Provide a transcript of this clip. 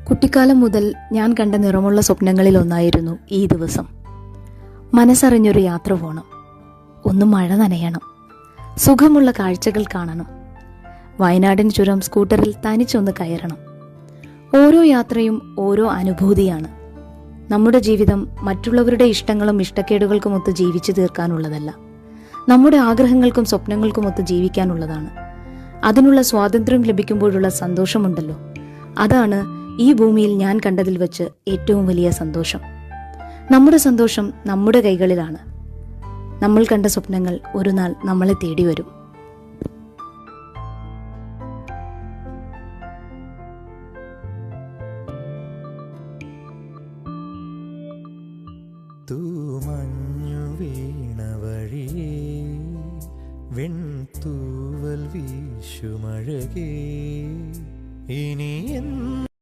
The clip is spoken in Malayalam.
കുട്ടിക്കാലം മുതൽ ഞാൻ കണ്ട നിറമുള്ള സ്വപ്നങ്ങളിൽ ഒന്നായിരുന്നു ഈ ദിവസം. മനസ്സറിഞ്ഞൊരു യാത്ര പോകണം, ഒന്ന് മഴ നനയണം, സുഖമുള്ള കാഴ്ചകൾ കാണണം, വയനാടിന് ചുരം സ്കൂട്ടറിൽ തനിച്ചൊന്ന് കയറണം. ഓരോ യാത്രയും ഓരോ അനുഭൂതിയാണ്. നമ്മുടെ ജീവിതം മറ്റുള്ളവരുടെ ഇഷ്ടങ്ങളും ഇഷ്ടക്കേടുകൾക്കുമൊത്ത് ജീവിച്ചു തീർക്കാനുള്ളതല്ല, നമ്മുടെ ആഗ്രഹങ്ങൾക്കും സ്വപ്നങ്ങൾക്കുമൊത്ത് ജീവിക്കാനുള്ളതാണ്. അതിനുള്ള സ്വാതന്ത്ര്യം ലഭിക്കുമ്പോഴുള്ള സന്തോഷമുണ്ടല്ലോ, അതാണ് ഈ ഭൂമിയിൽ ഞാൻ കണ്ടതിൽ വെച്ച് ഏറ്റവും വലിയ സന്തോഷം. നമ്മുടെ സന്തോഷം നമ്മുടെ കൈകളിലാണ്. നമ്മൾ കണ്ട സ്വപ്നങ്ങൾ ഒരു നാൾ നമ്മളെ തേടി വരും. തൂമഞ്ഞു വീണ വഴിയേ വെൺതൂവൽ വീശുമഴകേ ഇനി